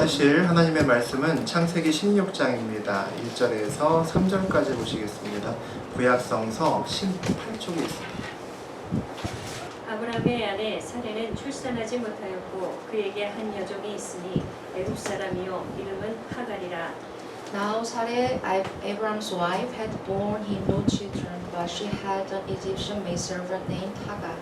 받으실 하나님의 말씀은 창세기 16장입니다. 1절에서 3절까지 보시겠습니다. 구약성서 18쪽에 있습니다. 아브라함의 아내 사레는 출산하지 못하였고 그에게 한 여종이 있으니 애굽 사람이요 이름은 하갈이라. Now Sarah, Abraham's wife, had borne him no children, but she had an Egyptian maidservant named Hagar.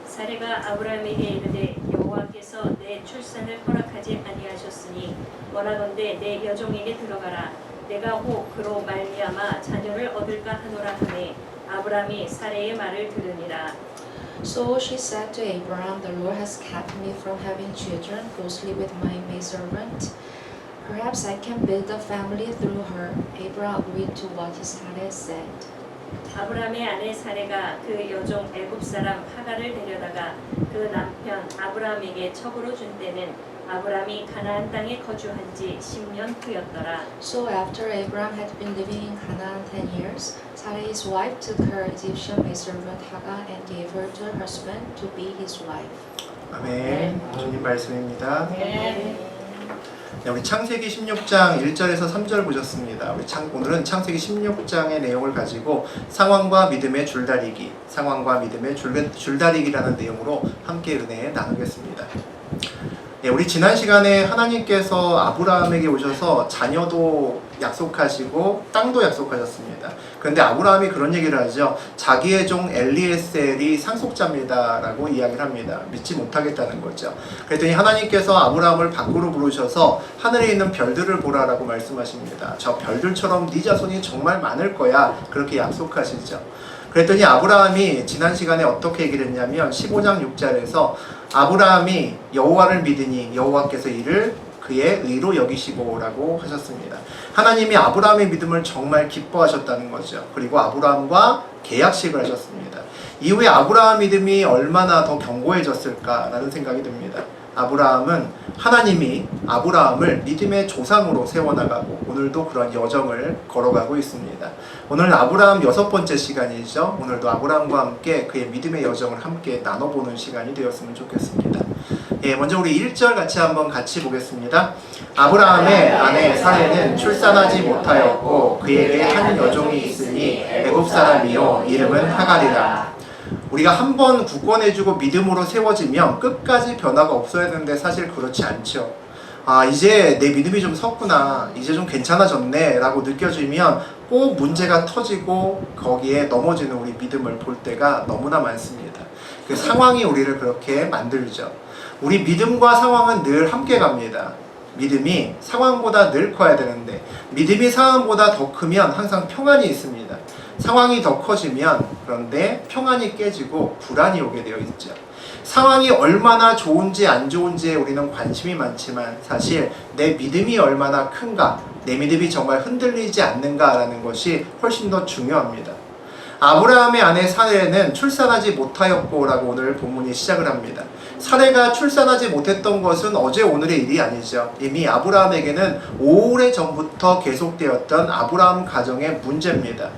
사레가 아브라함에게 이르되 여호와께서 내 출산을 허락하지 아니하셨으니 원하건대 내 여종에게 들어가라. 내가 혹 그로 말미암아 자녀를 얻을까 하노라 하매 아브라함이 사레의 말을 들으니라. So she said to Abraham, The Lord has kept me from having children. Go sleep with my maidservant. Perhaps I can build a family through her. Abraham agreed to what Sarah said. 아브라함의 아내 사레가 그 여종 애굽 사람 하갈을 데려다가 그 남편 아브라함에게 척으로 준 때는 아브라함이 가나안 땅에 거주한 지 10년 후였더라. So after Abraham had been living in Canaan 10 years, Sarah his wife took her Egyptian maidservant Hagar and gave her to her husband to be his wife. 아멘. 주님 말씀입니다. 네, 우리 창세기 16장 1절에서 3절 보셨습니다. 오늘은 창세기 16장의 내용을 가지고 상황과 믿음의 줄다리기, 상황과 믿음의 줄다리기라는 내용으로 함께 은혜 나누겠습니다. 네, 우리 지난 시간에 하나님께서 아브라함에게 오셔서 자녀도 약속하시고 땅도 약속하셨습니다. 그런데 아브라함이 그런 얘기를 하죠. 자기의 종 엘리에셀이 상속자입니다 라고 이야기를 합니다. 믿지 못하겠다는 거죠. 그랬더니 하나님께서 아브라함을 밖으로 부르셔서 하늘에 있는 별들을 보라라고 말씀하십니다. 저 별들처럼 네 자손이 정말 많을 거야, 그렇게 약속하시죠. 그랬더니 아브라함이 지난 시간에 어떻게 얘기를 했냐면 15장 6절에서 아브라함이 여호와를 믿으니 여호와께서 이를 그의 의로 여기시고 라고 하셨습니다. 하나님이 아브라함의 믿음을 정말 기뻐하셨다는 거죠. 그리고 아브라함과 계약식을 하셨습니다. 이후에 아브라함 믿음이 얼마나 더 견고해졌을까라는 생각이 듭니다. 아브라함은 하나님이 아브라함을 믿음의 조상으로 세워나가고 오늘도 그런 여정을 걸어가고 있습니다. 오늘은 아브라함 6번째 시간이죠. 오늘도 아브라함과 함께 그의 믿음의 여정을 함께 나눠보는 시간이 되었으면 좋겠습니다. 예, 먼저 우리 1절 같이 보겠습니다. 아브라함의 아내 사레는 출산하지 못하였고 그에게 한 여종이 있으니 애굽 사람이요 이름은 하갈이라. 우리가 한번 굳건해지고 믿음으로 세워지면 끝까지 변화가 없어야 되는데 사실 그렇지 않죠. 아, 이제 내 믿음이 좀 섰구나, 이제 좀 괜찮아졌네 라고 느껴지면 꼭 문제가 터지고 거기에 넘어지는 우리 믿음을 볼 때가 너무나 많습니다. 그 상황이 우리를 그렇게 만들죠. 우리 믿음과 상황은 늘 함께 갑니다. 믿음이 상황보다 늘 커야 되는데 믿음이 상황보다 더 크면 항상 평안이 있습니다. 상황이 더 커지면 그런데 평안이 깨지고 불안이 오게 되어 있죠. 상황이 얼마나 좋은지 안 좋은지에 우리는 관심이 많지만 사실 내 믿음이 얼마나 큰가, 내 믿음이 정말 흔들리지 않는가라는 것이 훨씬 더 중요합니다. 아브라함의 아내 사레는 출산하지 못하였고 라고 오늘 본문이 시작을 합니다. 사레가 출산하지 못했던 것은 어제 오늘의 일이 아니죠. 이미 아브라함에게는 오래전부터 계속되었던 아브라함 가정의 문제입니다.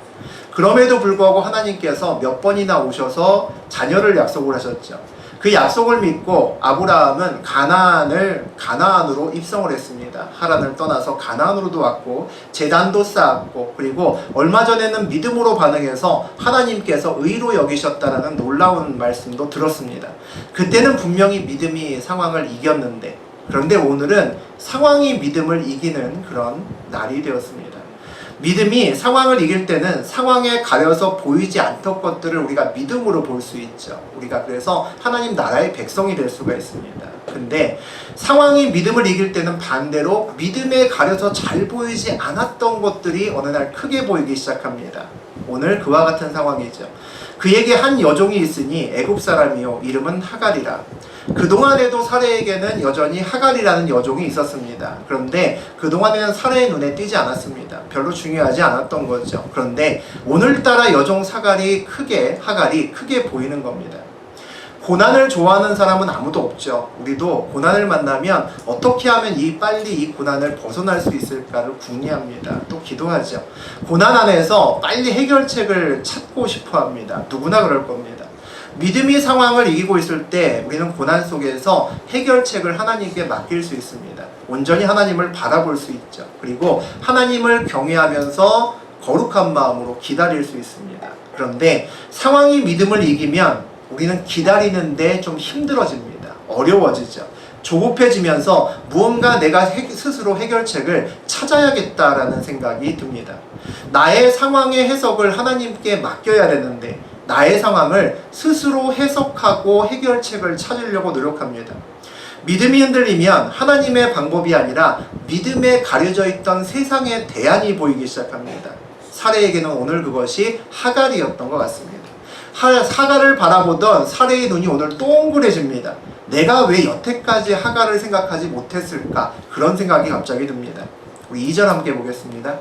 그럼에도 불구하고 하나님께서 몇 번이나 오셔서 자녀를 약속을 하셨죠. 그 약속을 믿고 아브라함은 가나안으로 입성을 했습니다. 하란을 떠나서 가나안으로도 왔고 제단도 쌓았고, 그리고 얼마 전에는 믿음으로 반응해서 하나님께서 의로 여기셨다라는 놀라운 말씀도 들었습니다. 그때는 분명히 믿음이 상황을 이겼는데, 그런데 오늘은 상황이 믿음을 이기는 그런 날이 되었습니다. 믿음이 상황을 이길 때는 상황에 가려서 보이지 않던 것들을 우리가 믿음으로 볼 수 있죠. 우리가 그래서 하나님 나라의 백성이 될 수가 있습니다. 근데 상황이 믿음을 이길 때는 반대로 믿음에 가려서 잘 보이지 않았던 것들이 어느 날 크게 보이기 시작합니다. 오늘 그와 같은 상황이죠. 그에게 한 여종이 있으니 애굽 사람이요 이름은 하갈이라. 그동안에도 사레에게는 여전히 하갈이라는 여종이 있었습니다. 그런데 그동안에는 사레의 눈에 띄지 않았습니다. 별로 중요하지 않았던 거죠. 그런데 오늘따라 여종 하갈이 크게 보이는 겁니다. 고난을 좋아하는 사람은 아무도 없죠. 우리도 고난을 만나면 어떻게 하면 빨리 이 고난을 벗어날 수 있을까를 궁리합니다. 또 기도하죠. 고난 안에서 빨리 해결책을 찾고 싶어 합니다. 누구나 그럴 겁니다. 믿음이 상황을 이기고 있을 때 우리는 고난 속에서 해결책을 하나님께 맡길 수 있습니다. 온전히 하나님을 바라볼 수 있죠. 그리고 하나님을 경외하면서 거룩한 마음으로 기다릴 수 있습니다. 그런데 상황이 믿음을 이기면 우리는 기다리는데 좀 힘들어집니다. 어려워지죠. 조급해지면서 무언가 내가 스스로 해결책을 찾아야겠다라는 생각이 듭니다. 나의 상황의 해석을 하나님께 맡겨야 되는데 나의 상황을 스스로 해석하고 해결책을 찾으려고 노력합니다. 믿음이 흔들리면 하나님의 방법이 아니라 믿음에 가려져 있던 세상의 대안이 보이기 시작합니다. 사레에게는 오늘 그것이 하갈이었던 것 같습니다. 하갈을 바라보던 사레의 눈이 오늘 동그래집니다. 내가 왜 여태까지 하갈을 생각하지 못했을까? 그런 생각이 갑자기 듭니다. 우리 2절 함께 보겠습니다.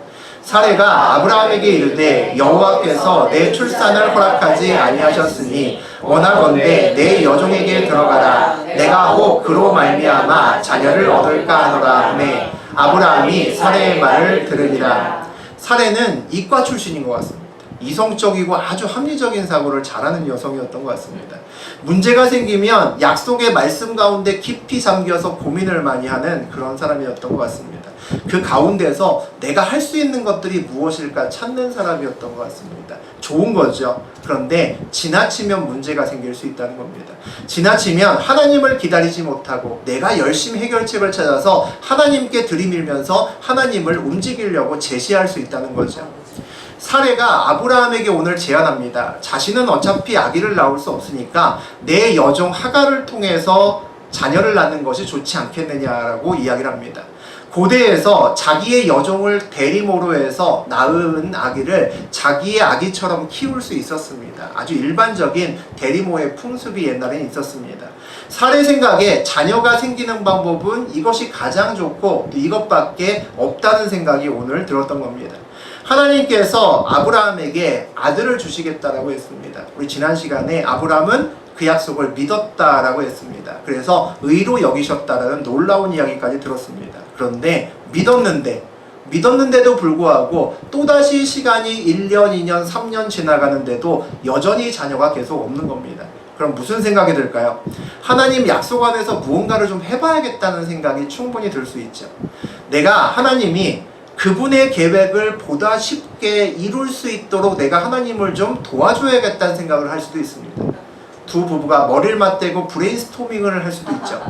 사레가 아브라함에게 이르되 여호와께서 내 출산을 허락하지 아니하셨으니 원하건대 내 여종에게 들어가라. 내가 혹 그로 말미암아 자녀를 얻을까 하노라 하매 아브라함이 사레의 말을 들으니라. 사레는 이과 출신인 것 같습니다. 이성적이고 아주 합리적인 사고를 잘하는 여성이었던 것 같습니다. 문제가 생기면 약속의 말씀 가운데 깊이 잠겨서 고민을 많이 하는 그런 사람이었던 것 같습니다. 그 가운데서 내가 할 수 있는 것들이 무엇일까 찾는 사람이었던 것 같습니다. 좋은 거죠. 그런데 지나치면 문제가 생길 수 있다는 겁니다. 지나치면 하나님을 기다리지 못하고 내가 열심히 해결책을 찾아서 하나님께 들이밀면서 하나님을 움직이려고 제시할 수 있다는 거죠. 사레가 아브라함에게 오늘 제안합니다. 자신은 어차피 아기를 낳을 수 없으니까 내 여종 하갈을 통해서 자녀를 낳는 것이 좋지 않겠느냐라고 이야기를 합니다. 고대에서 자기의 여종을 대리모로 해서 낳은 아기를 자기의 아기처럼 키울 수 있었습니다. 아주 일반적인 대리모의 풍습이 옛날에는 있었습니다. 사례 생각에 자녀가 생기는 방법은 이것이 가장 좋고 이것밖에 없다는 생각이 오늘 들었던 겁니다. 하나님께서 아브라함에게 아들을 주시겠다라고 했습니다. 우리 지난 시간에 아브라함은 그 약속을 믿었다라고 했습니다. 그래서 의로 여기셨다라는 놀라운 이야기까지 들었습니다. 그런데 믿었는데도 불구하고 또다시 시간이 1년, 2년, 3년 지나가는데도 여전히 자녀가 계속 없는 겁니다. 그럼 무슨 생각이 들까요? 하나님 약속 안에서 무언가를 좀 해봐야겠다는 생각이 충분히 들 수 있죠. 내가 하나님이 그분의 계획을 보다 쉽게 이룰 수 있도록 내가 하나님을 좀 도와줘야겠다는 생각을 할 수도 있습니다. 두 부부가 머리를 맞대고 브레인스토밍을 할 수도 있죠.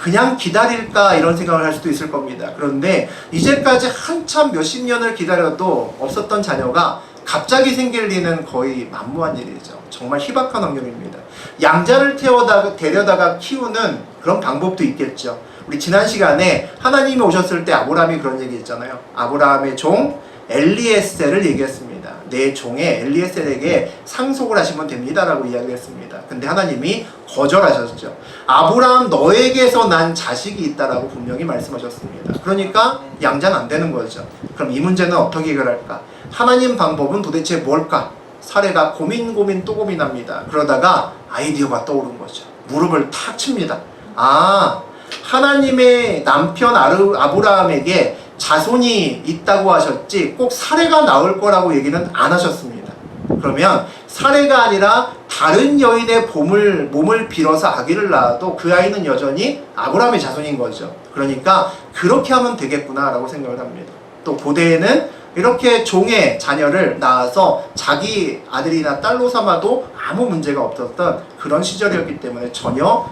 그냥 기다릴까 이런 생각을 할 수도 있을 겁니다. 그런데 이제까지 한참 몇십 년을 기다려도 없었던 자녀가 갑자기 생길 리는 거의 만무한 일이죠. 정말 희박한 환경입니다. 양자를 데려다가 키우는 그런 방법도 있겠죠. 우리 지난 시간에 하나님이 오셨을 때 아브라함이 그런 얘기 했잖아요. 아브라함의 종 엘리에셀을 얘기했습니다. 내 종의 엘리에셀에게 상속을 하시면 됩니다라고 이야기했습니다. 근데 하나님이 거절하셨죠. 아브라함 너에게서 난 자식이 있다라고 분명히 말씀하셨습니다. 그러니까 양자는 안 되는 거죠. 그럼 이 문제는 어떻게 해결할까? 하나님 방법은 도대체 뭘까? 사례가 고민 또 고민합니다. 그러다가 아이디어가 떠오른 거죠. 무릎을 탁 칩니다. 하나님의 남편 아브라함에게 자손이 있다고 하셨지 꼭 사례가 나올 거라고 얘기는 안 하셨습니다. 그러면 사례가 아니라 다른 여인의 몸을 빌어서 아기를 낳아도 그 아이는 여전히 아브라함의 자손인 거죠. 그러니까 그렇게 하면 되겠구나 라고 생각을 합니다. 또 고대에는 이렇게 종의 자녀를 낳아서 자기 아들이나 딸로 삼아도 아무 문제가 없었던 그런 시절이었기 때문에 전혀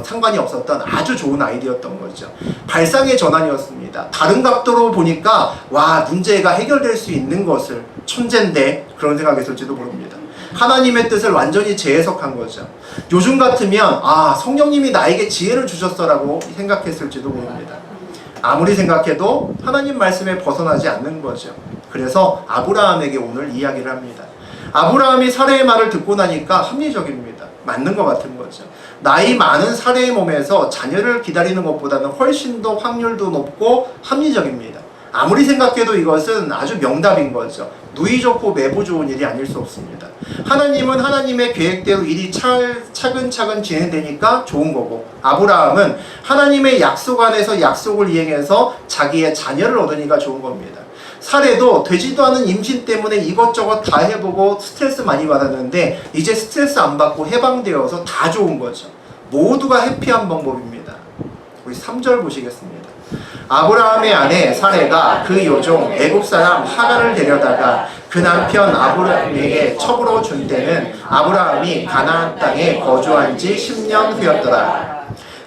상관이 없었던 아주 좋은 아이디어였던 거죠. 발상의 전환이었습니다. 다른 각도로 보니까 와, 문제가 해결될 수 있는 것을 천재인데 그런 생각했을지도 모릅니다. 하나님의 뜻을 완전히 재해석한 거죠. 요즘 같으면 성령님이 나에게 지혜를 주셨어라고 생각했을지도 모릅니다. 아무리 생각해도 하나님 말씀에 벗어나지 않는 거죠. 그래서 아브라함에게 오늘 이야기를 합니다. 아브라함이 사레의 말을 듣고 나니까 합리적입니다. 맞는 것 같은 거죠. 나이 많은 사레의 몸에서 자녀를 기다리는 것보다는 훨씬 더 확률도 높고 합리적입니다. 아무리 생각해도 이것은 아주 명답인 거죠. 누이 좋고 매부 좋은 일이 아닐 수 없습니다. 하나님은 하나님의 계획대로 일이 차근차근 진행되니까 좋은 거고, 아브라함은 하나님의 약속 안에서 약속을 이행해서 자기의 자녀를 얻으니까 좋은 겁니다. 사례도 되지도 않은 임신 때문에 이것저것 다 해보고 스트레스 많이 받았는데 이제 스트레스 안 받고 해방되어서 다 좋은 거죠. 모두가 해피한 방법입니다. 우리 3절 보시겠습니다. 아브라함의 아내 사레가 그 요종 애굽 사람 하갈을 데려다가 그 남편 아브라함에게 첩으로 준 때는 아브라함이 가나안 땅에 거주한 지 10년 후였더라.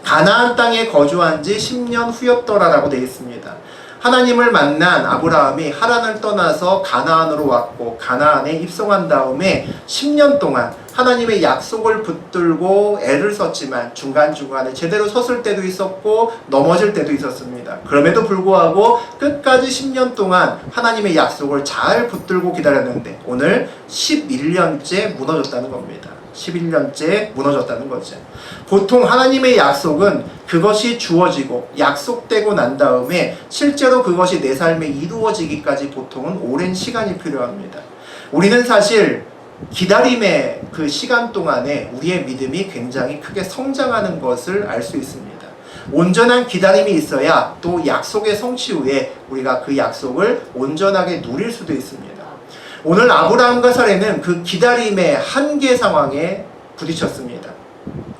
가나안 땅에 거주한 지 10년 후였더라라고 되어 있습니다. 하나님을 만난 아브라함이 하란을 떠나서 가나안으로 왔고 가나안에 입성한 다음에 10년 동안 하나님의 약속을 붙들고 애를 썼지만 중간중간에 제대로 섰을 때도 있었고 넘어질 때도 있었습니다. 그럼에도 불구하고 끝까지 10년 동안 하나님의 약속을 잘 붙들고 기다렸는데 오늘 11년째 무너졌다는 겁니다. 11년째 무너졌다는 거죠. 보통 하나님의 약속은 그것이 주어지고 약속되고 난 다음에 실제로 그것이 내 삶에 이루어지기까지 보통은 오랜 시간이 필요합니다. 우리는 사실 기다림의 그 시간 동안에 우리의 믿음이 굉장히 크게 성장하는 것을 알 수 있습니다. 온전한 기다림이 있어야 또 약속의 성취 후에 우리가 그 약속을 온전하게 누릴 수도 있습니다. 오늘 아브라함과 사레는 그 기다림의 한계 상황에 부딪혔습니다.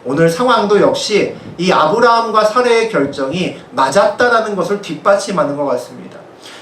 오늘 상황도 역시 이 아브라함과 사레의 결정이 맞았다라는 것을 뒷받침하는 것 같습니다.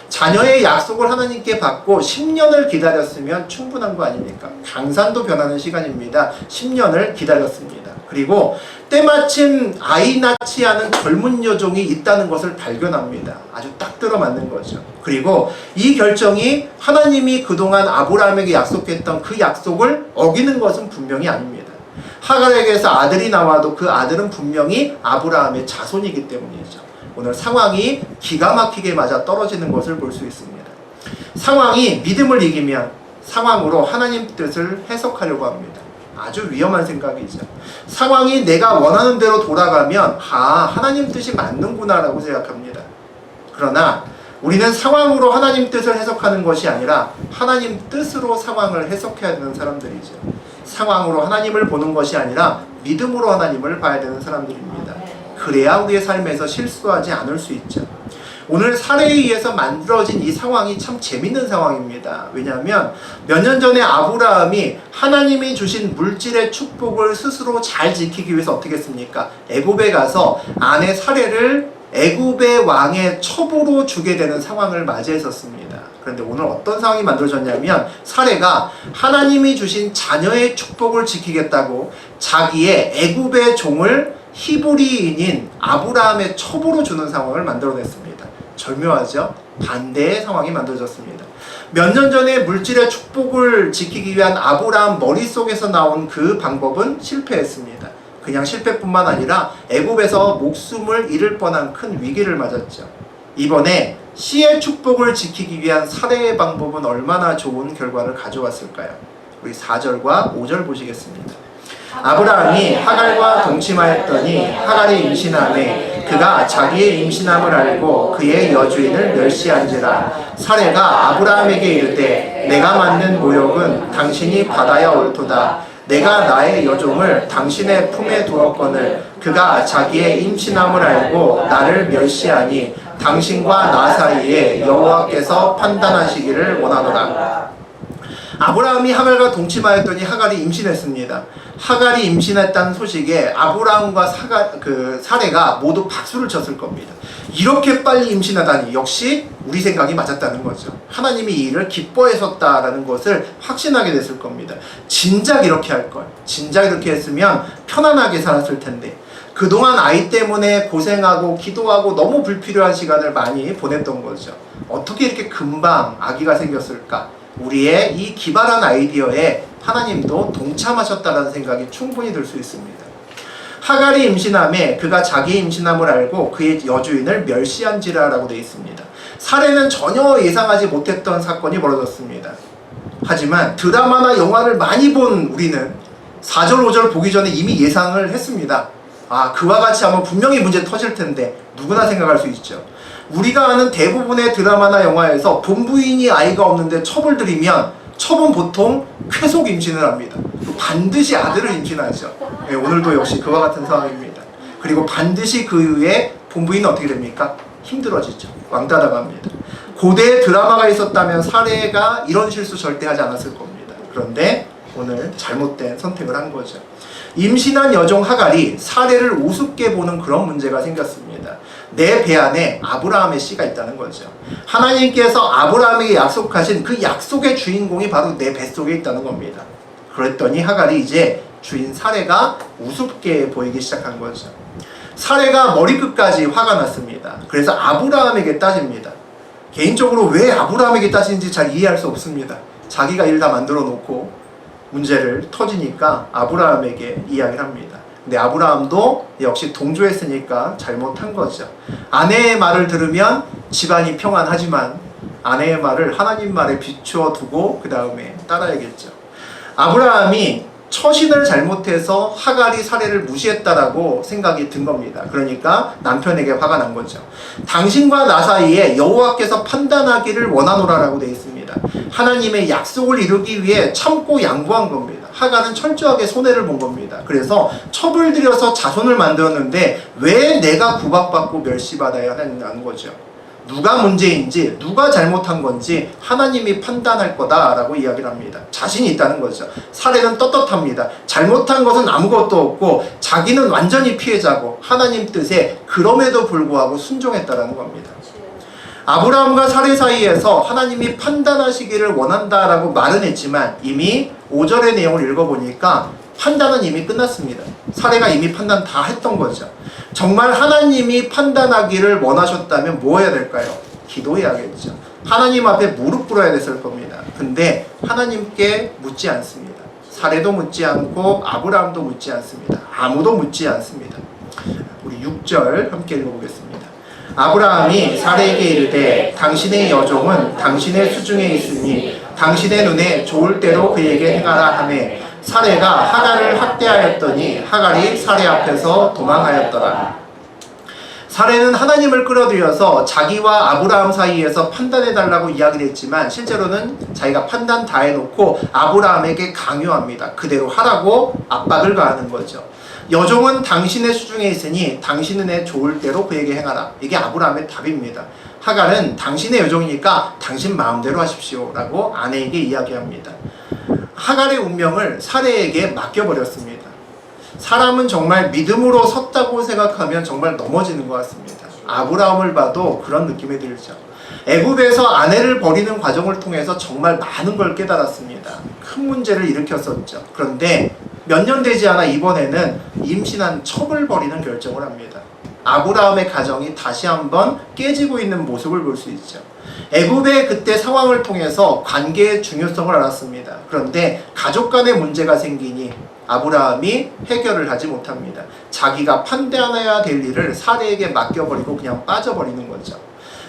자녀의 약속을 하나님께 받고 10년을 기다렸으면 충분한 거 아닙니까? 강산도 변하는 시간입니다. 10년을 기다렸습니다. 그리고 때마침 아이 낳지 않은 젊은 여종이 있다는 것을 발견합니다. 아주 딱 들어맞는 거죠. 그리고 이 결정이 하나님이 그동안 아브라함에게 약속했던 그 약속을 어기는 것은 분명히 아닙니다. 하갈에게서 아들이 나와도 그 아들은 분명히 아브라함의 자손이기 때문이죠. 오늘 상황이 기가 막히게 맞아 떨어지는 것을 볼 수 있습니다. 상황이 믿음을 이기면 상황으로 하나님 뜻을 해석하려고 합니다. 아주 위험한 생각이죠. 상황이 내가 원하는 대로 돌아가면 하나님 뜻이 맞는구나 라고 생각합니다. 그러나 우리는 상황으로 하나님 뜻을 해석하는 것이 아니라 하나님 뜻으로 상황을 해석해야 되는 사람들이죠. 상황으로 하나님을 보는 것이 아니라 믿음으로 하나님을 봐야 되는 사람들입니다. 그래야 우리의 삶에서 실수하지 않을 수 있죠. 오늘 사례에 의해서 만들어진 이 상황이 참 재밌는 상황입니다. 왜냐하면 몇 년 전에 아브라함이 하나님이 주신 물질의 축복을 스스로 잘 지키기 위해서 어떻게 했습니까? 애굽에 가서 아내 사례를 애굽의 왕의 첩으로 주게 되는 상황을 맞이했었습니다. 그런데 오늘 어떤 상황이 만들어졌냐면 사례가 하나님이 주신 자녀의 축복을 지키겠다고 자기의 애굽의 종을 히브리인인 아브라함의 첩으로 주는 상황을 만들어냈습니다. 절묘하죠? 반대의 상황이 만들어졌습니다. 몇 년 전에 물질의 축복을 지키기 위한 아브라함 머릿속에서 나온 그 방법은 실패했습니다. 그냥 실패뿐만 아니라 애굽에서 목숨을 잃을 뻔한 큰 위기를 맞았죠. 이번에 씨의 축복을 지키기 위한 사례의 방법은 얼마나 좋은 결과를 가져왔을까요? 우리 4절과 5절 보시겠습니다. 아브라함이 하갈과 동침하였더니 하갈이 임신하매 그가 자기의 임신함을 알고 그의 여주인을 멸시한지라. 사레가 아브라함에게 이르되 내가 맞는 모욕은 당신이 받아야 옳도다. 내가 나의 여종을 당신의 품에 두었거늘 그가 자기의 임신함을 알고 나를 멸시하니 당신과 나 사이에 여호와께서 판단하시기를 원하노라. 아브라함이 하갈과 동침하였더니 하갈이 임신했습니다. 하갈이 임신했다는 소식에 아브라함과 사레가 모두 박수를 쳤을 겁니다. 이렇게 빨리 임신하다니 역시 우리 생각이 맞았다는 거죠. 하나님이 이 일을 기뻐하셨다라는 것을 확신하게 됐을 겁니다. 진작 이렇게 할 걸. 진작 이렇게 했으면 편안하게 살았을 텐데 그동안 아이 때문에 고생하고 기도하고 너무 불필요한 시간을 많이 보냈던 거죠. 어떻게 이렇게 금방 아기가 생겼을까? 우리의 이 기발한 아이디어에 하나님도 동참하셨다는 생각이 충분히 들 수 있습니다. 하갈이 임신함에 그가 자기 임신함을 알고 그의 여주인을 멸시한지라라고 되어 있습니다. 사례는 전혀 예상하지 못했던 사건이 벌어졌습니다. 하지만 드라마나 영화를 많이 본 우리는 4절 5절 보기 전에 이미 예상을 했습니다. 그와 같이 하면 분명히 문제 터질 텐데 누구나 생각할 수 있죠. 우리가 아는 대부분의 드라마나 영화에서 본부인이 아이가 없는데 첩을 들이면 첩은 보통 쾌속 임신을 합니다. 반드시 아들을 임신하죠. 네, 오늘도 역시 그와 같은 상황입니다. 그리고 반드시 그 후에 본부인은 어떻게 됩니까? 힘들어지죠. 왕따당합니다. 고대 드라마가 있었다면 사레가 이런 실수 절대 하지 않았을 겁니다. 그런데 오늘 잘못된 선택을 한 거죠. 임신한 여종 하갈이 사레를 우습게 보는 그런 문제가 생겼습니다. 내 배 안에 아브라함의 씨가 있다는 거죠. 하나님께서 아브라함에게 약속하신 그 약속의 주인공이 바로 내 뱃속에 있다는 겁니다. 그랬더니 하갈이 이제 주인 사레가 우습게 보이기 시작한 거죠. 사레가 머리끝까지 화가 났습니다. 그래서 아브라함에게 따집니다. 개인적으로 왜 아브라함에게 따지는지 잘 이해할 수 없습니다. 자기가 일 다 만들어 놓고 문제를 터지니까 아브라함에게 이야기를 합니다. 근데 아브라함도 역시 동조했으니까 잘못한 거죠. 아내의 말을 들으면 집안이 평안하지만 아내의 말을 하나님 말에 비추어 두고 그 다음에 따라야겠죠. 아브라함이 처신을 잘못해서 하갈이 사레를 무시했다라고 생각이 든 겁니다. 그러니까 남편에게 화가 난 거죠. 당신과 나 사이에 여호와께서 판단하기를 원하노라라고 되어 있습니다. 하나님의 약속을 이루기 위해 참고 양보한 겁니다. 하갈은 철저하게 손해를 본 겁니다. 그래서 첩을 들여서 자손을 만들었는데 왜 내가 구박받고 멸시받아야 하는 거죠. 누가 문제인지 누가 잘못한 건지 하나님이 판단할 거다라고 이야기를 합니다. 자신이 있다는 거죠. 사례는 떳떳합니다. 잘못한 것은 아무것도 없고 자기는 완전히 피해자고 하나님 뜻에 그럼에도 불구하고 순종했다라는 겁니다. 아브라함과 사례 사이에서 하나님이 판단하시기를 원한다라고 말은 했지만 이미 5절의 내용을 읽어보니까 판단은 이미 끝났습니다. 사례가 이미 판단 다 했던 거죠. 정말 하나님이 판단하기를 원하셨다면 뭐 해야 될까요? 기도해야겠죠. 하나님 앞에 무릎 꿇어야 됐을 겁니다. 근데 하나님께 묻지 않습니다. 사례도 묻지 않고 아브라함도 묻지 않습니다. 아무도 묻지 않습니다. 우리 6절 함께 읽어보겠습니다. 아브라함이 사례에게 이르되 당신의 여종은 당신의 수중에 있으니 당신의 눈에 좋을 대로 그에게 행하라 하매 사례가 하갈을 학대하였더니 하갈이 사례 앞에서 도망하였더라. 사례는 하나님을 끌어들여서 자기와 아브라함 사이에서 판단해달라고 이야기를 했지만 실제로는 자기가 판단 다 해놓고 아브라함에게 강요합니다. 그대로 하라고 압박을 가하는 거죠. 여종은 당신의 수중에 있으니 당신은 애 좋을 대로 그에게 행하라. 이게 아브라함의 답입니다. 하갈은 당신의 여종이니까 당신 마음대로 하십시오 라고 아내에게 이야기합니다. 하갈의 운명을 사례에게 맡겨버렸습니다. 사람은 정말 믿음으로 섰다고 생각하면 정말 넘어지는 것 같습니다. 아브라함을 봐도 그런 느낌이 들죠. 애굽에서 아내를 버리는 과정을 통해서 정말 많은 걸 깨달았습니다. 큰 문제를 일으켰었죠. 그런데 몇 년 되지 않아 이번에는 임신한 첩을 버리는 결정을 합니다. 아브라함의 가정이 다시 한번 깨지고 있는 모습을 볼 수 있죠. 애굽의 그때 상황을 통해서 관계의 중요성을 알았습니다. 그런데 가족 간의 문제가 생기니 아브라함이 해결을 하지 못합니다. 자기가 판단해야 될 일을 사례에게 맡겨버리고 그냥 빠져버리는 거죠.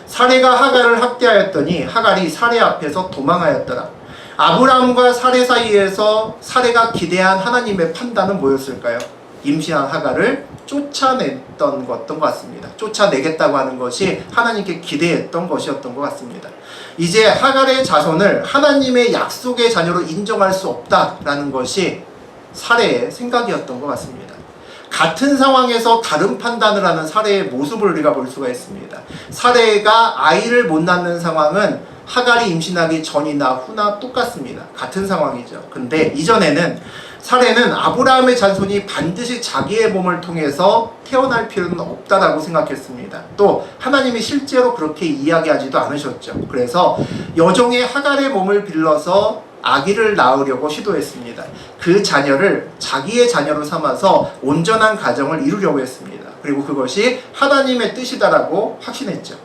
사례가 하갈을 학대하였더니 하갈이 사례 앞에서 도망하였더라. 아브라함과 사례 사이에서 사례가 기대한 하나님의 판단은 뭐였을까요? 임신한 하갈을 쫓아냈던 것 같습니다. 쫓아내겠다고 하는 것이 하나님께 기대했던 것이었던 것 같습니다. 이제 하갈의 자손을 하나님의 약속의 자녀로 인정할 수 없다라는 것이 사례의 생각이었던 것 같습니다. 같은 상황에서 다른 판단을 하는 사례의 모습을 우리가 볼 수가 있습니다. 사례가 아이를 못 낳는 상황은 하갈이 임신하기 전이나 후나 똑같습니다. 같은 상황이죠. 근데 이전에는 사례는 아브라함의 자손이 반드시 자기의 몸을 통해서 태어날 필요는 없다라고 생각했습니다. 또 하나님이 실제로 그렇게 이야기하지도 않으셨죠. 그래서 여종의 하갈의 몸을 빌려서 아기를 낳으려고 시도했습니다. 그 자녀를 자기의 자녀로 삼아서 온전한 가정을 이루려고 했습니다. 그리고 그것이 하나님의 뜻이다라고 확신했죠.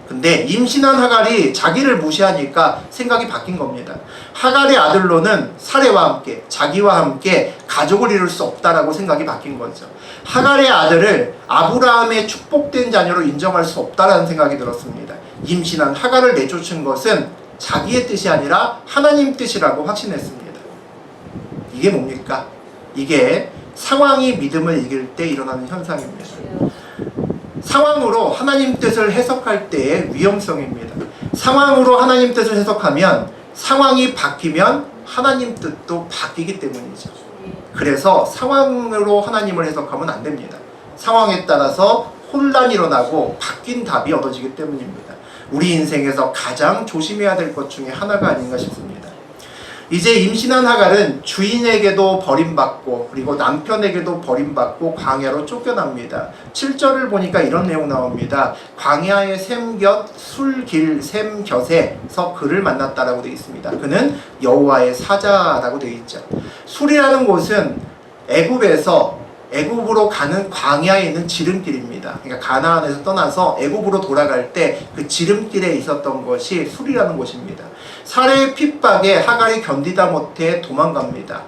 근데 임신한 하갈이 자기를 무시하니까 생각이 바뀐 겁니다. 하갈의 아들로는 사례와 함께 자기와 함께 가족을 이룰 수 없다라고 생각이 바뀐 거죠. 하갈의 아들을 아브라함의 축복된 자녀로 인정할 수 없다라는 생각이 들었습니다. 임신한 하갈을 내쫓은 것은 자기의 뜻이 아니라 하나님 뜻이라고 확신했습니다. 이게 뭡니까? 이게 상황이 믿음을 이길 때 일어나는 현상입니다. 상황으로 하나님 뜻을 해석할 때의 위험성입니다. 상황으로 하나님 뜻을 해석하면 상황이 바뀌면 하나님 뜻도 바뀌기 때문이죠. 그래서 상황으로 하나님을 해석하면 안 됩니다. 상황에 따라서 혼란이 일어나고 바뀐 답이 얻어지기 때문입니다. 우리 인생에서 가장 조심해야 될 것 중에 하나가 아닌가 싶습니다. 이제 임신한 하갈은 주인에게도 버림받고 그리고 남편에게도 버림받고 광야로 쫓겨납니다. 7절을 보니까 이런 내용 나옵니다. 광야의 샘곁 술길 샘곁에서 그를 만났다라고 되어 있습니다. 그는 여호와의 사자라고 되어 있죠. 술이라는 곳은 애굽으로 가는 광야에 있는 지름길입니다. 그러니까 가나안에서 떠나서 애굽으로 돌아갈 때 그 지름길에 있었던 것이 술이라는 곳입니다. 사례의 핍박에 하갈이 견디다 못해 도망갑니다.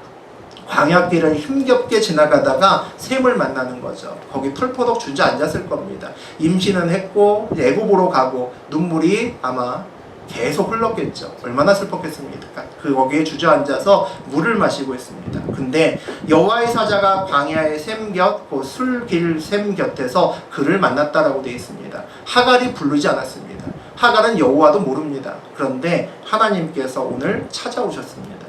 광야길을 힘겹게 지나가다가 샘을 만나는 거죠. 거기 털포덕 주저앉았을 겁니다. 임신은 했고 애굽으로 가고 눈물이 아마 계속 흘렀겠죠. 얼마나 슬펐겠습니까? 거기에 주저앉아서 물을 마시고 있습니다. 근데 여호와의 사자가 광야의 샘곁, 그 술길 샘곁에서 그를 만났다라고 되어 있습니다. 하갈이 부르지 않았습니다. 하갈은 여호와도 모릅니다. 그런데 하나님께서 오늘 찾아오셨습니다.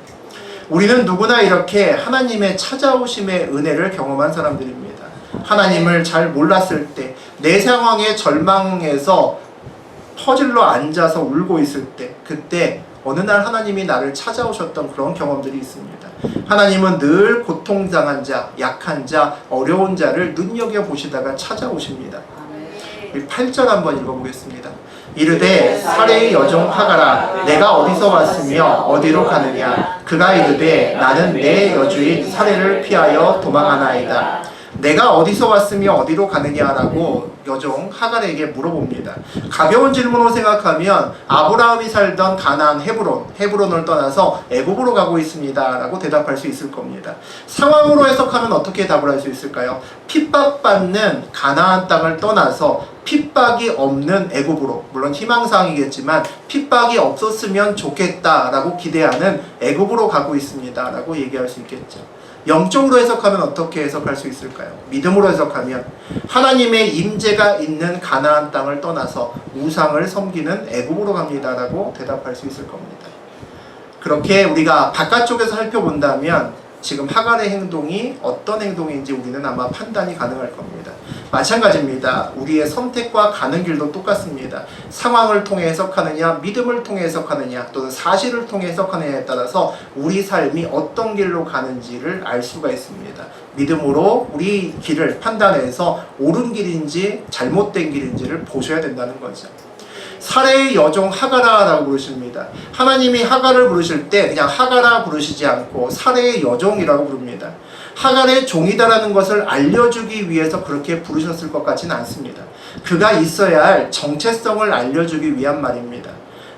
우리는 누구나 이렇게 하나님의 찾아오심의 은혜를 경험한 사람들입니다. 하나님을 잘 몰랐을 때, 내 상황에 절망해서 퍼질러 앉아서 울고 있을 때, 그때 어느 날 하나님이 나를 찾아오셨던 그런 경험들이 있습니다. 하나님은 늘 고통당한 자, 약한 자, 어려운 자를 눈여겨보시다가 찾아오십니다. 8절 한번 읽어보겠습니다. 이르되 사레의 여종 하갈아 내가 어디서 왔으며 어디로 가느냐. 그가 이르되 나는 내 여주인 사레를 피하여 도망하나이다. 내가 어디서 왔으며 어디로 가느냐라고 여종 하갈에게 물어봅니다. 가벼운 질문으로 생각하면 아브라함이 살던 가나안 헤브론을 떠나서 애굽으로 가고 있습니다 라고 대답할 수 있을 겁니다. 상황으로 해석하면 어떻게 답을 할 수 있을까요? 핍박받는 가나안 땅을 떠나서 핍박이 없는 애굽으로, 물론 희망사항이겠지만 핍박이 없었으면 좋겠다라고 기대하는 애굽으로 가고 있습니다 라고 얘기할 수 있겠죠. 영적으로 해석하면 어떻게 해석할 수 있을까요? 믿음으로 해석하면 하나님의 임재가 있는 가나안 땅을 떠나서 우상을 섬기는 애굽으로 갑니다라고 대답할 수 있을 겁니다. 그렇게 우리가 바깥쪽에서 살펴본다면 지금 하갈의 행동이 어떤 행동인지 우리는 아마 판단이 가능할 겁니다. 마찬가지입니다. 우리의 선택과 가는 길도 똑같습니다. 상황을 통해 해석하느냐, 믿음을 통해 해석하느냐, 또는 사실을 통해 해석하느냐에 따라서 우리 삶이 어떤 길로 가는지를 알 수가 있습니다. 믿음으로 우리 길을 판단해서 옳은 길인지 잘못된 길인지를 보셔야 된다는 거죠. 사레의 여종 하가라라고 부르십니다. 하나님이 하갈을 부르실 때 그냥 하가라 부르시지 않고 사레의 여종이라고 부릅니다. 하갈의 종이다라는 것을 알려주기 위해서 그렇게 부르셨을 것 같지는 않습니다. 그가 있어야 할 정체성을 알려주기 위한 말입니다.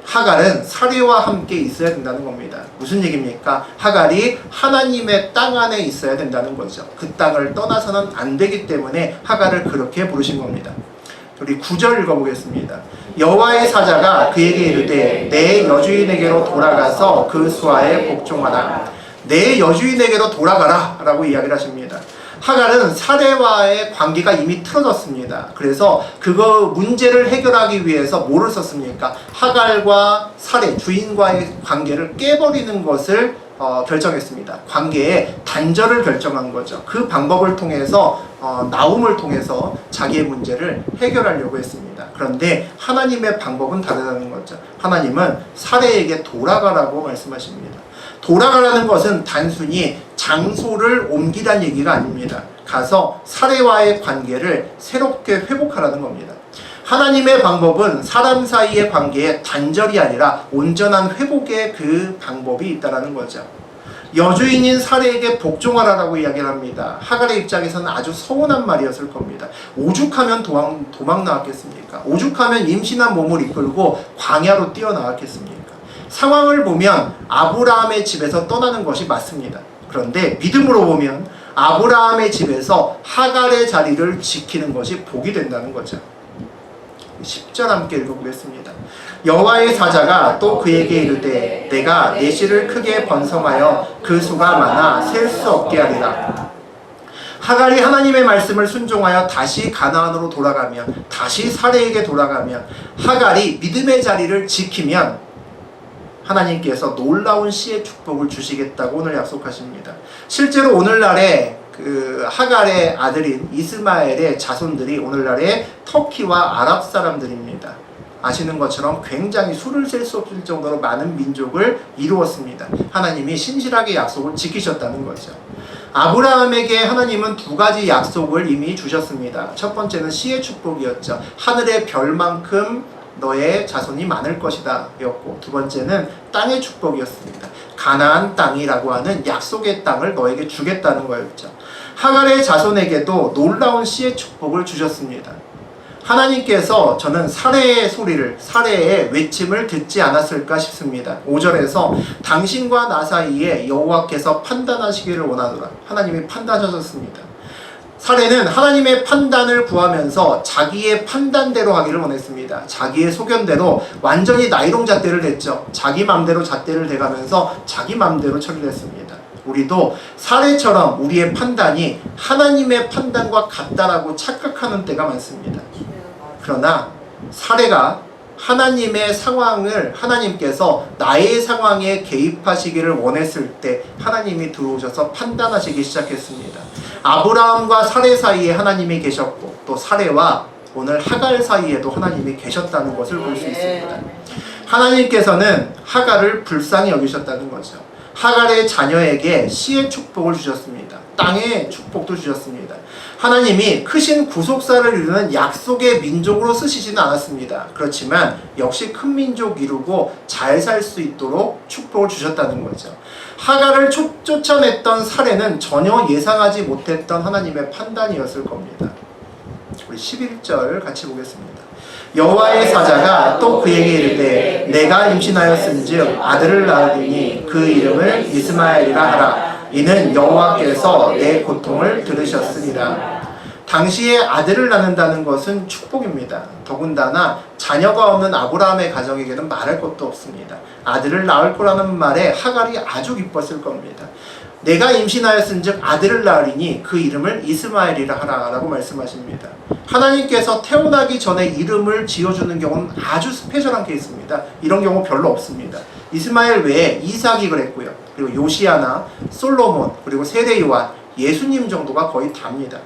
하갈은 사레와 함께 있어야 된다는 겁니다. 무슨 얘기입니까? 하갈이 하나님의 땅 안에 있어야 된다는 거죠. 그 땅을 떠나서는 안 되기 때문에 하갈을 그렇게 부르신 겁니다. 우리 9절 읽어보겠습니다. 여호와의 사자가 그에게 이르되 내 여주인에게로 돌아가서 그 수하에 복종하라. 내 여주인에게로 돌아가라 라고 이야기를 하십니다. 하갈은 사레와의 관계가 이미 틀어졌습니다. 그래서 그거 문제를 해결하기 위해서 뭐를 썼습니까? 하갈과 사레, 주인과의 관계를 깨버리는 것을 결정했습니다. 관계의 단절을 결정한 거죠. 그 방법을 통해서 나움을 통해서 자기의 문제를 해결하려고 했습니다. 그런데 하나님의 방법은 다르다는 거죠. 하나님은 사레에게 돌아가라고 말씀하십니다. 돌아가라는 것은 단순히 장소를 옮기라는 얘기가 아닙니다. 가서 사레와의 관계를 새롭게 회복하라는 겁니다. 하나님의 방법은 사람 사이의 관계의 단절이 아니라 온전한 회복의 그 방법이 있다는 거죠. 여주인인 사레에게 복종하라라고 이야기를 합니다. 하갈의 입장에서는 아주 서운한 말이었을 겁니다. 오죽하면 도망 나왔겠습니까? 오죽하면 임신한 몸을 이끌고 광야로 뛰어나왔겠습니까? 상황을 보면 아브라함의 집에서 떠나는 것이 맞습니다. 그런데 믿음으로 보면 아브라함의 집에서 하갈의 자리를 지키는 것이 복이 된다는 거죠. 10절 함께 읽어보겠습니다. 여호와의 사자가 또 그에게 이르되 내가 내 씨를 크게 번성하여 그 수가 많아 셀 수 없게 하리라. 하갈이 하나님의 말씀을 순종하여 다시 가나안으로 돌아가면, 다시 사레에게 돌아가면, 하갈이 믿음의 자리를 지키면 하나님께서 놀라운 씨의 축복을 주시겠다고 오늘 약속하십니다. 실제로 오늘날에 그 하갈의 아들인 이스마엘의 자손들이 오늘날의 터키와 아랍 사람들입니다. 아시는 것처럼 굉장히 수를 셀 수 없을 정도로 많은 민족을 이루었습니다. 하나님이 신실하게 약속을 지키셨다는 거죠. 아브라함에게 하나님은 두 가지 약속을 이미 주셨습니다. 첫 번째는 씨의 축복이었죠. 하늘의 별만큼 너의 자손이 많을 것이다 였고, 두 번째는 땅의 축복이었습니다. 가나안 땅이라고 하는 약속의 땅을 너에게 주겠다는 거였죠. 하갈의 자손에게도 놀라운 씨의 축복을 주셨습니다. 하나님께서 저는 사례의 소리를, 사례의 외침을 듣지 않았을까 싶습니다. 5절에서 당신과 나 사이에 여호와께서 판단하시기를 원하노라. 하나님이 판단하셨습니다. 사례는 하나님의 판단을 구하면서 자기의 판단대로 하기를 원했습니다. 자기의 소견대로 완전히 나이롱 잣대를 댔죠. 자기 맘대로 잣대를 대가면서 자기 맘대로 처리를 했습니다. 우리도 사례처럼 우리의 판단이 하나님의 판단과 같다라고 착각하는 때가 많습니다. 그러나 사례가 하나님의 상황을, 하나님께서 나의 상황에 개입하시기를 원했을 때 하나님이 들어오셔서 판단하시기 시작했습니다. 아브라함과 사례 사이에 하나님이 계셨고, 또 사례와 오늘 하갈 사이에도 하나님이 계셨다는 것을 볼 수 있습니다. 하나님께서는 하갈을 불쌍히 여기셨다는 거죠. 하갈의 자녀에게 씨의 축복을 주셨습니다. 땅의 축복도 주셨습니다. 하나님이 크신 구속사를 이루는 약속의 민족으로 쓰시지는 않았습니다. 그렇지만 역시 큰 민족 이루고 잘 살 수 있도록 축복을 주셨다는 거죠. 하갈을 쫓아냈던 사례는 전혀 예상하지 못했던 하나님의 판단이었을 겁니다. 우리 11절 같이 보겠습니다. 여호와의 사자가 또 그에게 이르되 내가 임신하였은즉 아들을 낳으리니 그 이름을 이스마엘이라 하라. 이는 여호와께서 내 고통을 들으셨으리라. 당시에 아들을 낳는다는 것은 축복입니다. 더군다나 자녀가 없는 아브라함의 가정에게는 말할 것도 없습니다. 아들을 낳을 거라는 말에 하갈이 아주 기뻤을 겁니다. 내가 임신하였은즉 아들을 낳으리니 그 이름을 이스마엘이라 하라 라고 말씀하십니다. 하나님께서 태어나기 전에 이름을 지어주는 경우는 아주 스페셜한 케이스입니다. 이런 경우 별로 없습니다. 이스마엘 외에 이삭이 그랬고요. 그리고 요시아나 솔로몬, 그리고 세례 요한, 예수님 정도가 거의 답니다.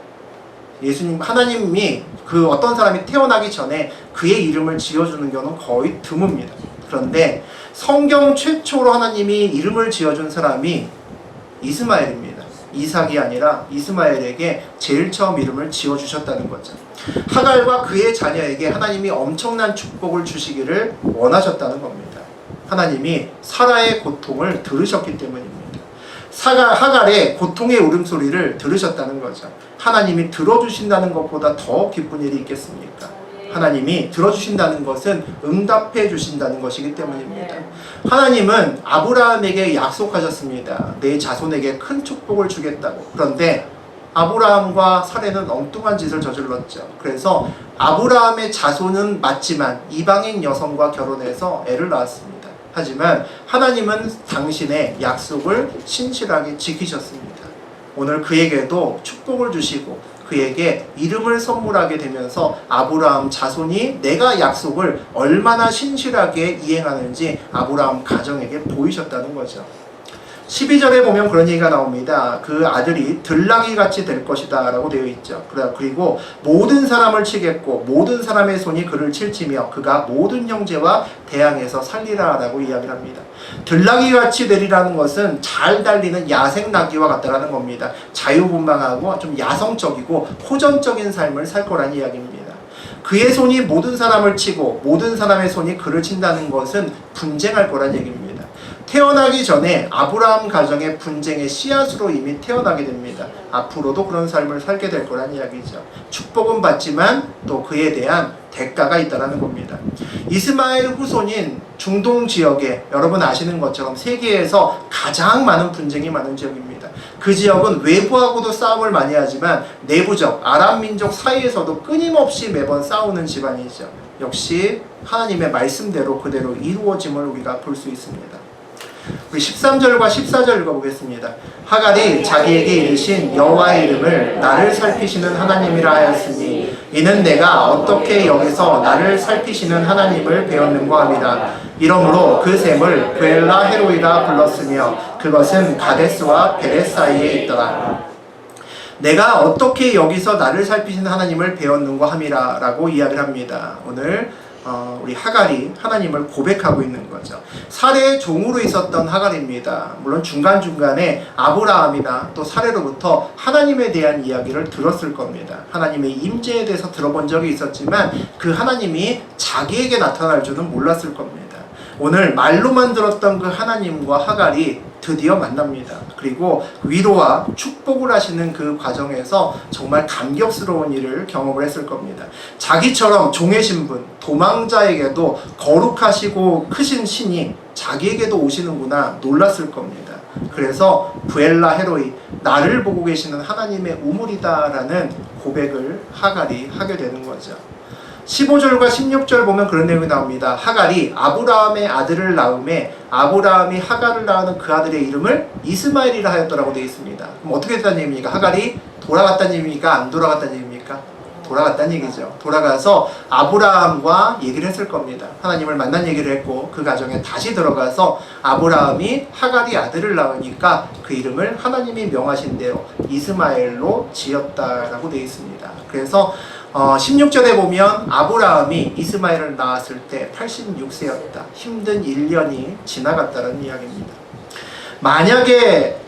예수님, 하나님이 그 어떤 사람이 태어나기 전에 그의 이름을 지어주는 경우는 거의 드뭅니다. 그런데 성경 최초로 하나님이 이름을 지어준 사람이 이스마엘입니다. 이삭이 아니라 이스마엘에게 제일 처음 이름을 지어주셨다는 거죠. 하갈과 그의 자녀에게 하나님이 엄청난 축복을 주시기를 원하셨다는 겁니다. 하나님이 사라의 고통을 들으셨기 때문입니다. 하갈의 고통의 울음소리를 들으셨다는 거죠. 하나님이 들어주신다는 것보다 더 기쁜 일이 있겠습니까? 하나님이 들어주신다는 것은 응답해 주신다는 것이기 때문입니다. 하나님은 아브라함에게 약속하셨습니다. 내 자손에게 큰 축복을 주겠다고. 그런데 아브라함과 사례는 엉뚱한 짓을 저질렀죠. 그래서 아브라함의 자손은 맞지만 이방인 여성과 결혼해서 애를 낳았습니다. 하지만 하나님은 당신의 약속을 신실하게 지키셨습니다. 오늘 그에게도 축복을 주시고 그에게 이름을 선물하게 되면서 아브라함 자손이 내가 약속을 얼마나 신실하게 이행하는지 아브라함 가정에게 보이셨다는 거죠. 12절에 보면 그런 얘기가 나옵니다. 그 아들이 들나귀같이 될 것이다 라고 되어 있죠. 그리고 모든 사람을 치겠고 모든 사람의 손이 그를 칠치며 그가 모든 형제와 대항해서 살리라 라고 이야기를 합니다. 들나귀같이 되리라는 것은 잘 달리는 야생 나귀와 같다라는 겁니다. 자유분방하고 좀 야성적이고 호전적인 삶을 살 거라는 이야기입니다. 그의 손이 모든 사람을 치고 모든 사람의 손이 그를 친다는 것은 분쟁할 거란 얘기입니다. 태어나기 전에 아브라함 가정의 분쟁의 씨앗으로 이미 태어나게 됩니다. 앞으로도 그런 삶을 살게 될 거란 이야기죠. 축복은 받지만 또 그에 대한 대가가 있다는 겁니다. 이스마엘 후손인 중동 지역에 여러분 아시는 것처럼 세계에서 가장 많은 분쟁이 많은 지역입니다. 그 지역은 외부하고도 싸움을 많이 하지만 내부적 아랍 민족 사이에서도 끊임없이 매번 싸우는 집안이죠. 역시 하나님의 말씀대로 그대로 이루어짐을 우리가 볼 수 있습니다. 우리 13절과 14절 읽어보겠습니다. 하갈이 자기에게 이르신 여호와의 이름을 나를 살피시는 하나님이라 하였으니 이는 내가 어떻게 여기서 나를 살피시는 하나님을 배웠는가 합니다. 이러므로 그 샘을 브엘라 헤로이라 불렀으며 그것은 가데스와 베레스 사이에 있더라. 내가 어떻게 여기서 나를 살피시는 하나님을 배웠는가 함이라 라고 이야기를 합니다. 오늘 우리 하갈이 하나님을 고백하고 있는 거죠. 사레의 종으로 있었던 하갈입니다. 물론 중간중간에 아브라함이나 또 사레로부터 하나님에 대한 이야기를 들었을 겁니다. 하나님의 임재에 대해서 들어본 적이 있었지만 그 하나님이 자기에게 나타날 줄은 몰랐을 겁니다. 오늘 말로만 들었던 그 하나님과 하갈이 드디어 만납니다. 그리고 위로와 축복을 하시는 그 과정에서 정말 감격스러운 일을 경험을 했을 겁니다. 자기처럼 종의 신분, 도망자에게도 거룩하시고 크신 신이 자기에게도 오시는구나 놀랐을 겁니다. 그래서 부엘라 헤로이, 나를 보고 계시는 하나님의 우물이다라는 고백을 하갈이 하게 되는 거죠. 15절과 16절 보면 그런 내용이 나옵니다. 하갈이 아브라함의 아들을 낳음에 아브라함이 하갈을 낳는 그 아들의 이름을 이스마엘이라 하였더라고 되어 있습니다. 그럼 어떻게 됐다는 얘기입니까? 하갈이 돌아갔다는 얘기입니까? 안 돌아갔다는 얘기입니까? 돌아갔다는 얘기죠. 돌아가서 아브라함과 얘기를 했을 겁니다. 하나님을 만난 얘기를 했고 그 가정에 다시 들어가서 아브라함이 하갈이 아들을 낳으니까 그 이름을 하나님이 명하신 대로 이스마엘로 지었다라고 되어 있습니다. 그래서 16절에 보면 아브라함이 이스마엘을 낳았을 때 86세였다. 힘든 1년이 지나갔다는 이야기입니다. 만약에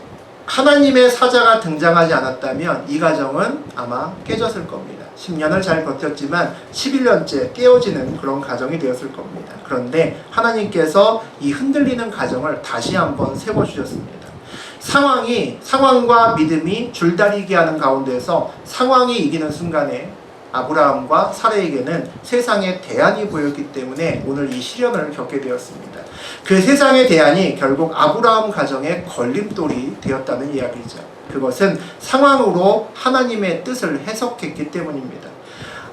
하나님의 사자가 등장하지 않았다면 이 가정은 아마 깨졌을 겁니다. 10년을 잘 버텼지만 11년째 깨어지는 그런 가정이 되었을 겁니다. 그런데 하나님께서 이 흔들리는 가정을 다시 한번 세워주셨습니다. 상황과 믿음이 줄다리기 하는 가운데서 상황이 이기는 순간에 아브라함과 사레에게는 세상의 대안이 보였기 때문에 오늘 이 시련을 겪게 되었습니다. 그 세상의 대안이 결국 아브라함 가정의 걸림돌이 되었다는 이야기죠. 그것은 상황으로 하나님의 뜻을 해석했기 때문입니다.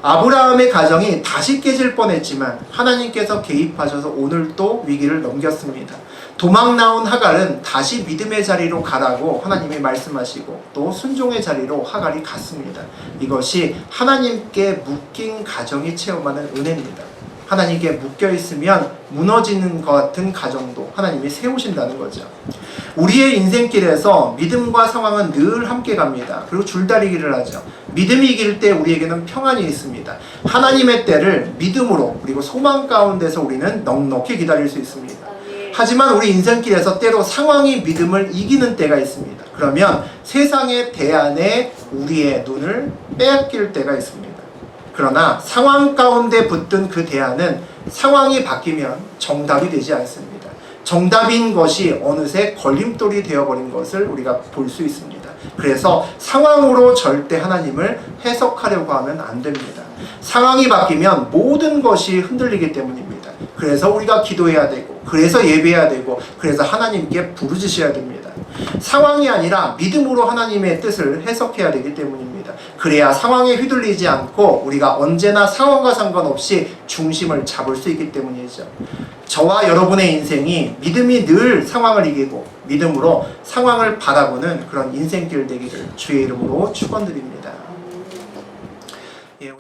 아브라함의 가정이 다시 깨질 뻔했지만 하나님께서 개입하셔서 오늘 또 위기를 넘겼습니다. 도망 나온 하갈은 다시 믿음의 자리로 가라고 하나님이 말씀하시고 또 순종의 자리로 하갈이 갔습니다. 이것이 하나님께 묶인 가정이 체험하는 은혜입니다. 하나님께 묶여있으면 무너지는 것 같은 가정도 하나님이 세우신다는 거죠. 우리의 인생길에서 믿음과 상황은 늘 함께 갑니다. 그리고 줄다리기를 하죠. 믿음이 이길 때 우리에게는 평안이 있습니다. 하나님의 때를 믿음으로 그리고 소망 가운데서 우리는 넉넉히 기다릴 수 있습니다. 하지만 우리 인생길에서 때로 상황이 믿음을 이기는 때가 있습니다. 그러면 세상의 대안에 우리의 눈을 빼앗길 때가 있습니다. 그러나 상황 가운데 붙든 그 대안은 상황이 바뀌면 정답이 되지 않습니다. 정답인 것이 어느새 걸림돌이 되어버린 것을 우리가 볼 수 있습니다. 그래서 상황으로 절대 하나님을 해석하려고 하면 안 됩니다. 상황이 바뀌면 모든 것이 흔들리기 때문입니다. 그래서 우리가 기도해야 되고 그래서 예배해야 되고 그래서 하나님께 부르짖어야 됩니다. 상황이 아니라 믿음으로 하나님의 뜻을 해석해야 되기 때문입니다. 그래야 상황에 휘둘리지 않고 우리가 언제나 상황과 상관없이 중심을 잡을 수 있기 때문이죠. 저와 여러분의 인생이 믿음이 늘 상황을 이기고 믿음으로 상황을 바라보는 그런 인생길 되기를 주의 이름으로 축원드립니다. 예.